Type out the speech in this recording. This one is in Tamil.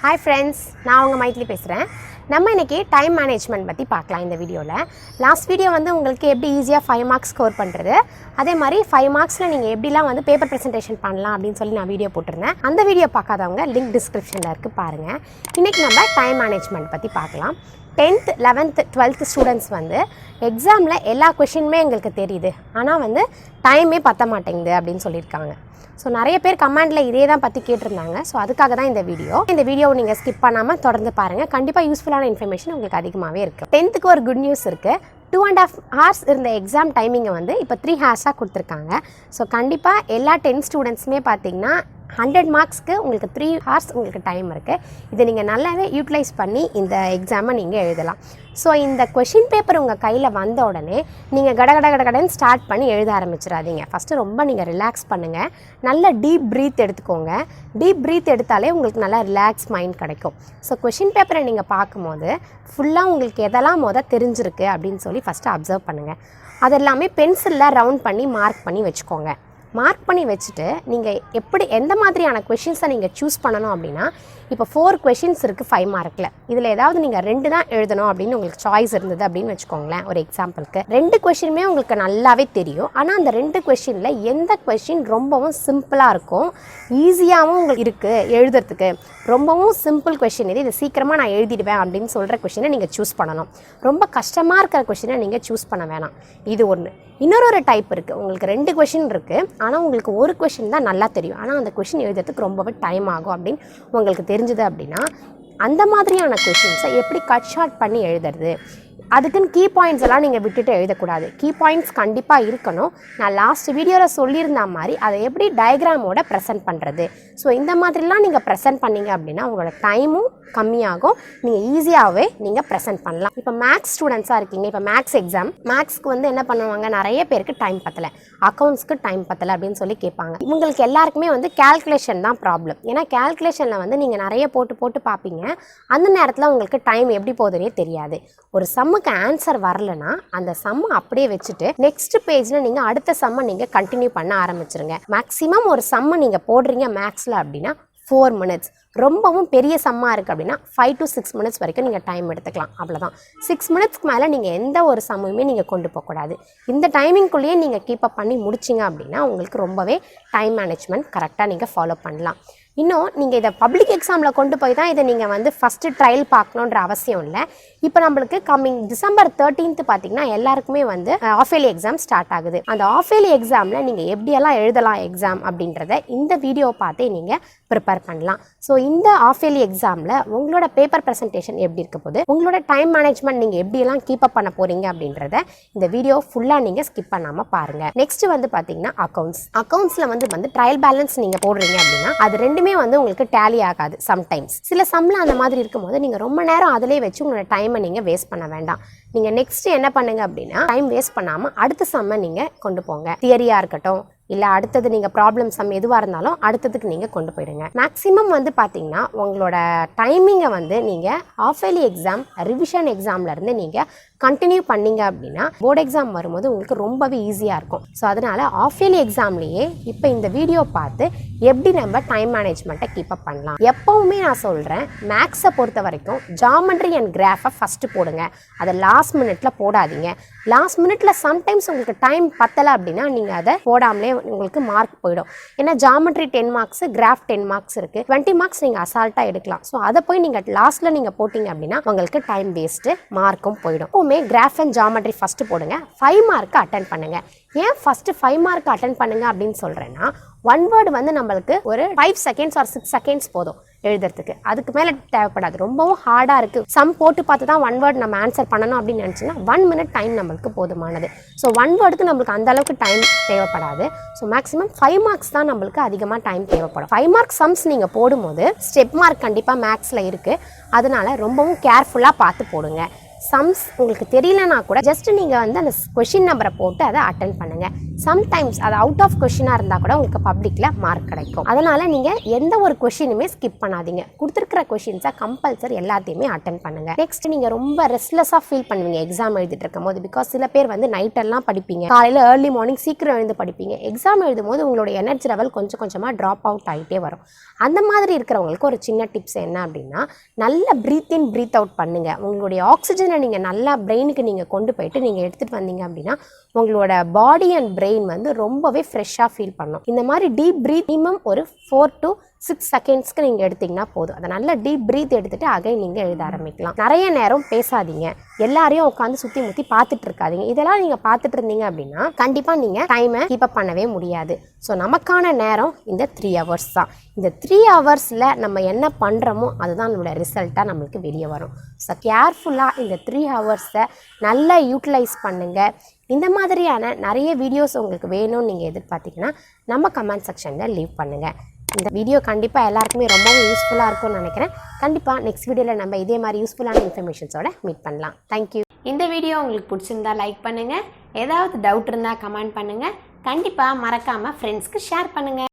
Hi friends, நான் உங்க மைத்லி பேசுகிறேன். நம்ம இன்னைக்கு டைம் மேனேஜ்மெண்ட் பற்றி பார்க்கலாம் இந்த வீடியோவில். லாஸ்ட் வீடியோ வந்து உங்களுக்கு எப்படி ஈஸியாக 5 மார்க்ஸ் ஸ்கோர் பண்ணுறது, அதே மாதிரி 5 மார்க்ஸில் நீங்கள் எப்படிலாம் வந்து பேப்பர் ப்ரெசன்டேஷன் பண்ணலாம் அப்படின்னு சொல்லி நான் வீடியோ போட்டிருந்தேன். அந்த வீடியோ பார்க்காதவங்க லிங்க் டிஸ்கிரிப்ஷனில் இருக்குது பாருங்கள். இன்றைக்கி நம்ம டைம் மேனேஜ்மெண்ட் பற்றி பார்க்கலாம். 10th 11th 12th ஸ்டூடெண்ட்ஸ் வந்து எக்ஸாமில் எல்லா கொஷினுமே எங்களுக்கு தெரியுது, ஆனால் வந்து டைமே பற்ற மாட்டேங்குது அப்படின்னு சொல்லியிருக்காங்க. ஸோ நிறைய பேர் கமெண்டில் இதே தான் பற்றி கேட்டிருந்தாங்க. ஸோ அதுக்காக தான் இந்த வீடியோவை நீங்கள் ஸ்கிப் பண்ணாமல் தொடர்ந்து பாருங்கள். கண்டிப்பாக யூஸ்ஃபுல்லான இன்ஃபர்மேஷன் உங்களுக்கு அதிகமாகவே இருக்குது. 10th ஒரு குட் நியூஸ் இருக்குது. 2.5 hours இருந்த எக்ஸாம் டைமிங்கை வந்து இப்போ 3 hours கொடுத்துருக்காங்க. ஸோ கண்டிப்பாக எல்லா 10 ஸ்டூடெண்ட்ஸுமே பார்த்தீங்கன்னா 100 மார்க்ஸ்க்கு உங்களுக்கு 3 hours உங்களுக்கு டைம் இருக்குது. இதை நீங்கள் நல்லாவே யூட்டிலைஸ் பண்ணி இந்த எக்ஸாமை நீங்கள் எழுதலாம். ஸோ இந்த கொஷின் பேப்பர் உங்கள் கையில் வந்த உடனே நீங்கள் கடன்னு ஸ்டார்ட் பண்ணி எழுத ஆரம்பிச்சிடாதீங்க. ஃபஸ்ட்டு ரொம்ப நீங்கள் ரிலாக்ஸ் பண்ணுங்கள். நல்ல டீப் ப்ரீத் எடுத்துக்கோங்க. டீப் ப்ரீத் எடுத்தாலே உங்களுக்கு நல்லா ரிலாக்ஸ் மைண்ட் கிடைக்கும். ஸோ கொஷின் பேப்பரை நீங்கள் பார்க்கும்போது ஃபுல்லாக உங்களுக்கு எதெல்லாம் தெரிஞ்சிருக்கு அப்படின்னு சொல்லி ஃபஸ்ட்டு அப்சர்வ் பண்ணுங்கள். அதெல்லாமே பென்சிலில் ரவுண்ட் பண்ணி மார்க் பண்ணி வச்சுக்கோங்க. மார்க் பண்ணி வச்சுட்டு நீங்கள் எந்த மாதிரியான கொஷின்ஸை நீங்கள் சூஸ் பண்ணணும் அப்படின்னா, இப்போ 4 கொஷின்ஸ் இருக்குது 5 மார்க்கில். இதில் ஏதாவது நீங்கள் 2 தான் எழுதணும் அப்படின்னு உங்களுக்கு சாய்ஸ் இருந்தது அப்படின்னு வச்சுக்கோங்களேன். ஒரு எக்ஸாம்பிளுக்கு 2 கொஷினுமே உங்களுக்கு நல்லாவே தெரியும். ஆனால் அந்த 2 கொஷினில் எந்த கொஷின் ரொம்பவும் சிம்பிளாக இருக்கும், ஈஸியாகவும் உங்களுக்கு இருக்குது எழுதுறதுக்கு, ரொம்பவும் சிம்பிள் கொஷின் இது சீக்கிரமாக நான் எழுதிடுவேன் அப்படின்னு சொல்கிற கொஷினை நீங்கள் சூஸ் பண்ணணும். ரொம்ப கஷ்டமாக இருக்கிற கொஷினை நீங்கள் சூஸ் பண்ண வேணாம். இது ஒன்று. இன்னொரு டைப் இருக்குது. உங்களுக்கு 2 கொஷின் இருக்குது, ஆனால் உங்களுக்கு ஒரு கொஷின் தான் நல்லா தெரியும், ஆனால் அந்த கொஷின் எழுதுறதுக்கு ரொம்பவே டைம் ஆகும் அப்படின்னு உங்களுக்கு தெரிஞ்சுது அப்படின்னா, அந்த மாதிரியான கொஷின்ஸை எப்படி கட் ஷார்ட் பண்ணி எழுதுறது, அதுக்குன்னு கீ பாயிண்ட்ஸ் எல்லாம் நீங்கள் விட்டுட்டு எழுதக்கூடாது. கீ பாயிண்ட்ஸ் கண்டிப்பாக இருக்கணும். நான் லாஸ்ட் வீடியோவில் சொல்லியிருந்த மாதிரி அதை எப்படி டயக்ராமோட ப்ரெசென்ட் பண்ணுறது. ஸோ இந்த மாதிரிலாம் நீங்கள் ப்ரெசென்ட் பண்ணிங்க அப்படின்னா உங்களோட டைமும் கம்மியாகும். நீங்கள் ஈஸியாகவே நீங்கள் ப்ரெசென்ட் பண்ணலாம். இப்போ மேக்ஸ் ஸ்டூடெண்ட்ஸாக இருக்கீங்க. இப்போ மேக்ஸ் எக்ஸாம், மேக்ஸ்க்கு வந்து என்ன பண்ணுவாங்க, நிறைய பேருக்கு டைம் பத்தலை, அக்கௌண்ட்ஸ்க்கு டைம் பத்தலை அப்படின்னு சொல்லி கேட்பாங்க. இவங்களுக்கு எல்லாருக்குமே வந்து கேல்குலேஷன் தான் ப்ராப்ளம். ஏன்னா கேல்குலேஷனில் வந்து நீங்கள் நிறைய போட்டு பார்ப்பீங்க. அந்த நேரத்தில் உங்களுக்கு டைம் எப்படி போகுதுன்னே தெரியாது. ஒரு சம்முக்கு ஆன்சர் வரலன்னா அந்த சம்மை அப்படியே வச்சுட்டு நெக்ஸ்ட் பேஜில் நீங்கள் அடுத்த சம்மை நீங்கள் கண்டினியூ பண்ண ஆரம்பிச்சிருங்க. மேக்ஸிமம் ஒரு சம்மை நீங்கள் போடுறீங்க மேக்ஸில் அப்படின்னா 4 minutes. ரொம்பவும் பெரிய சம்மாக இருக்குது அப்படின்னா 5 to 6 minutes வரைக்கும் நீங்கள் டைம் எடுத்துக்கலாம். அவ்வளோதான். 6 minutesக்கு மேலே நீங்கள் எந்த ஒரு சம்மையுமே நீங்கள் கொண்டு போகக்கூடாது. இந்த டைமிங்குள்ளேயே நீங்கள் கீப்பப் பண்ணி முடிச்சிங்க அப்படின்னா உங்களுக்கு ரொம்பவே டைம் மேனேஜ்மெண்ட் கரெக்டாக நீங்கள் ஃபாலோ பண்ணலாம். இன்னும் நீங்கள் இதை பப்ளிக் எக்ஸாமில் கொண்டு போய் தான் இதை நீங்கள் வந்து ஃபஸ்ட்டு ட்ரையல் பார்க்கணுன்ற அவசியம் இல்லை. இப்போ நம்மளுக்கு கம்மிங் December 13th பார்த்தீங்கன்னா எல்லாருக்குமே வந்து ஆஃப் இயர்லி எக்ஸாம் ஸ்டார்ட் ஆகுது. அந்த ஆஃப் இயர்லி எக்ஸாமில் நீங்கள் எப்படியெல்லாம் எழுதலாம் எக்ஸாம் அப்படின்றத இந்த வீடியோ பார்த்தே நீங்கள் ப்ரிப்பேர் பண்ணலாம். ஸோ இந்த ஆஃப் இயர்லி எக்ஸாமில் உங்களோட பேப்பர் ப்ரெசன்டேஷன் எப்படி இருக்க போகுது, உங்களோட டைம் மேனேஜ்மெண்ட் நீங்கள் எப்படியெல்லாம் கீப்பப் பண்ண போகிறீங்க அப்படின்றத இந்த வீடியோ ஃபுல்லாக நீங்கள் ஸ்கிப் பண்ணாமல் பாருங்கள். நெக்ஸ்ட் வந்து பார்த்தீங்கன்னா அக்கௌண்ட்ஸில் வந்து ட்ரையல் பேலன்ஸ் நீங்கள் போடுறீங்க அப்படின்னா அது ரெண்டுமே வந்து உங்களுக்கு டேலி ஆகாது. சம்டைம்ஸ் சில சம்மில் அந்த மாதிரி இருக்கும்போது நீங்கள் ரொம்ப நேரம் அதிலே வச்சு உங்களோட டைமை நீங்கள் வேஸ்ட் பண்ண வேண்டாம். நீங்கள் நெக்ஸ்ட் என்ன பண்ணுங்க அப்படின்னா, டைம் வேஸ்ட் பண்ணாமல் அடுத்த சம்மை நீங்கள் கொண்டு போங்க. தியரியாக இருக்கட்டும், இல்லை அடுத்தது நீங்கள் ப்ராப்ளம் சம் எதுவாக இருந்தாலும் அடுத்ததுக்கு நீங்கள் கொண்டு போயிடுங்க. மேக்ஸிமம் வந்து பார்த்தீங்கன்னா உங்களோட டைமிங்கை வந்து நீங்கள் ஆஃப் இயர்லி எக்ஸாம் ரிவிஷன் எக்ஸாம்லேருந்து நீங்கள் கண்டினியூ பண்ணிங்க அப்படின்னா போர்டு எக்ஸாம் வரும்போது உங்களுக்கு ரொம்பவே ஈஸியாக இருக்கும். ஸோ அதனால் ஆஃப் இயர்லி எக்ஸாம்லேயே இப்போ இந்த வீடியோ பார்த்து எப்படி நம்ம டைம் மேனேஜ்மெண்ட்டை கீப்பப் பண்ணலாம். எப்போவுமே நான் சொல்கிறேன், மேக்ஸை பொறுத்த வரைக்கும் ஜாமெட்ரி அண்ட் கிராஃபை ஃபஸ்ட்டு போடுங்க. அதை லாஸ்ட் மினிட்ல போடாதீங்க. லாஸ்ட் மினிட்ல சம்டைம்ஸ் உங்களுக்கு டைம் பத்தலை அப்படின்னா நீங்கள் அதை போடாமலே உங்களுக்கு மார்க் போயிடும். ஏன்னா ஜாமெட்ரி 10 மார்க்ஸ், கிராஃப் 10 மார்க்ஸ் இருக்குது. 20 மார்க்ஸ் நீங்கள் அசால்ட்டாக எடுக்கலாம். ஸோ அதை போய் நீங்கள் லாஸ்ட்டில் நீங்கள் போட்டிங்க அப்படின்னா உங்களுக்கு டைம் வேஸ்ட்டு, மார்க்கும் போயிடும். எப்போவுமே கிராஃப் அண்ட் ஜாமெட்ரி ஃபஸ்ட்டு போடுங்க. 5 மார்க்கு அட்டன் பண்ணுங்கள். ஏன் ஃபஸ்ட்டு 5 மார்க்கு அட்டன் பண்ணுங்க அப்படின்னு சொல்கிறேன்னா, 1 வேர்டு வந்து நம்மளுக்கு ஒரு 5 seconds or 6 seconds போதும் எழுதுறதுக்கு. அதுக்கு மேலே தேவைப்படாது. ரொம்பவும் ஹார்டாக இருக்குது, சம் போட்டு பார்த்து தான் 1 வேர்டு நம்ம ஆன்சர் பண்ணணும் அப்படின்னு நினச்சிங்கன்னா 1 minute டைம் நம்மளுக்கு போதுமானது. ஸோ 1 வேர்டுக்கு நம்மளுக்கு அந்த அளவுக்கு டைம் தேவைப்படாது. ஸோ மேக்ஸிமம் 5 மார்க்ஸ் தான் நம்மளுக்கு அதிகமாக டைம் தேவைப்படும். 5 மார்க் சம்ஸ் நீங்கள் போடும்போது ஸ்டெப் மார்க் கண்டிப்பாக மேக்ஸில் இருக்குது. அதனால ரொம்பவும் கேர்ஃபுல்லாக பார்த்து போடுங்க. சம்ஸ் உங்களுக்கு தெரியலனா கூட ஜஸ்ட் நீங்கள் வந்து அந்த கொஷின் நம்பரை போட்டு அதை அட்டன் பண்ணுங்கள். சம்டைம்ஸ் அது அவுட் ஆஃப் கொஷினாக இருந்தால் கூட உங்களுக்கு பப்ளிக்கில் மார்க் கிடைக்கும். அதனால் நீங்கள் எந்த ஒரு கொஷினுமே ஸ்கிப் பண்ணாதீங்க. கொடுத்துருக்கிற கொஷின்ஸை கம்பல்சரி எல்லாத்தையுமே அட்டன் பண்ணுங்கள். நெக்ஸ்ட் நீங்கள் ரொம்ப ரெஸ்ட்லெஸ்ஸாக ஃபீல் பண்ணுவீங்க எக்ஸாம் எழுதிட்டு இருக்கும் போது. பிகாஸ் சில பேர் வந்து நைட்டெல்லாம் படிப்பீங்க, காலையில் ஏர்லி மார்னிங் சீக்கிரம் எழுந்து படிப்பீங்க. எக்ஸாம் எழுதும் போது உங்களோட எனர்ஜி லெவல் கொஞ்சம் கொஞ்சமாக ட்ராப் அவுட் ஆகிட்டே வரும். அந்த மாதிரி இருக்கிறவங்களுக்கு ஒரு சின்ன டிப்ஸ் என்ன அப்படின்னா, நல்ல ப்ரீத் இன் ப்ரீத் அவுட் பண்ணுங்கள். உங்களுடைய ஆக்சிஜனை நீங்கள் நல்லா பிரெயினுக்கு நீங்கள் கொண்டு போயிட்டு நீங்கள் எடுத்துகிட்டு வந்தீங்க அப்படின்னா உங்களோட பாடி அண்ட் பிரெயின் வந்து ரொம்பவே ஃப்ரெஷ்ஷாக ஃபீல் பண்ணும். இந்த மாதிரி டீப் ப்ரீத் மினிமம் ஒரு 4 to 6 செகண்ட்ஸ்க்கு நீங்கள் எடுத்திங்கன்னா போதும். அதை நல்லா டீப் ப்ரீத் எடுத்துகிட்டு அகைன் நீங்கள் எழுத ஆரம்பிக்கலாம். நிறைய நேரம் பேசாதீங்க, எல்லாரையும் உட்காந்து சுற்றி முற்றி பார்த்துட்டு இருக்காதீங்க. இதெல்லாம் நீங்கள் பார்த்துட்டு இருந்தீங்க அப்படின்னா கண்டிப்பாக நீங்கள் டைமை கீப் அப் பண்ணவே முடியாது. ஸோ நமக்கான நேரம் இந்த 3 hours தான். இந்த 3 hours நம்ம என்ன பண்ணுறோமோ அதுதான் நம்மளோட ரிசல்ட்டாக நம்மளுக்கு வெளியே வரும். ஸோ கேர்ஃபுல்லாக இந்த 3 hours நல்லா யூட்டிலைஸ் பண்ணுங்கள். இந்த மாதிரியான நிறைய வீடியோஸ் உங்களுக்கு வேணும்னு நீங்கள் எதிர்பார்த்தீங்கன்னா நம்ம கமெண்ட் செக்ஷனில் லீவ் பண்ணுங்கள். இந்த வீடியோ கண்டிப்பாக எல்லாருக்குமே ரொம்பவும் யூஸ்ஃபுல்லாக இருக்கும்னு நினைக்கிறேன். கண்டிப்பாக நெக்ஸ்ட் வீடியோவில் நம்ம இதே மாதிரி யூஸ்ஃபுல்லான இன்ஃபர்மேஷன்ஸோட மீட் பண்ணலாம். தேங்க்யூ. இந்த வீடியோ உங்களுக்கு பிடிச்சிருந்தா லைக் பண்ணுங்கள். ஏதாவது டவுட் இருந்தால் கமெண்ட் பண்ணுங்கள். கண்டிப்பாக மறக்காமல் ஃப்ரெண்ட்ஸ்க்கு ஷேர் பண்ணுங்கள்.